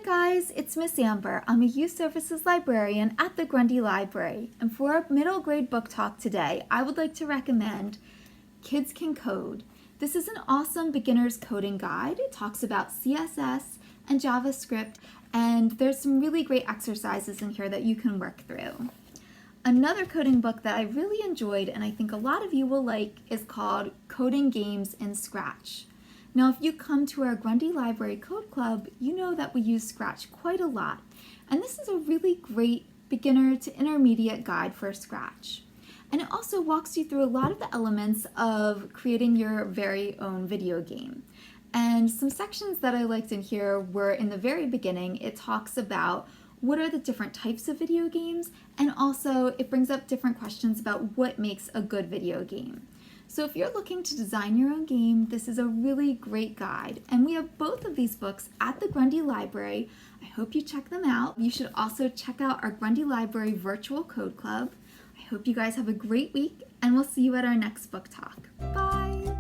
guys, it's Miss Amber. I'm a Youth Services Librarian at the Grundy Library, and for our middle grade book talk today, I would like to recommend Kids Can Code. This is an awesome beginner's coding guide. It talks about CSS and JavaScript, and there's some really great exercises in here that you can work through. Another coding book that I really enjoyed, and I think a lot of you will like, is called Coding Games in Scratch. Now, if you come to our Grundy Library Code Club, you know that we use Scratch quite a lot. And this is a really great beginner to intermediate guide for Scratch. And it also walks you through a lot of the elements of creating your very own video game. And some sections that I liked in here were in the very beginning, it talks about what are the different types of video games, and also it brings up different questions about what makes a good video game. So if you're looking to design your own game, this is a really great guide. And we have both of these books at the Grundy Library. I hope you check them out. You should also check out our Grundy Library Virtual Code Club. I hope you guys have a great week, and we'll see you at our next book talk. Bye!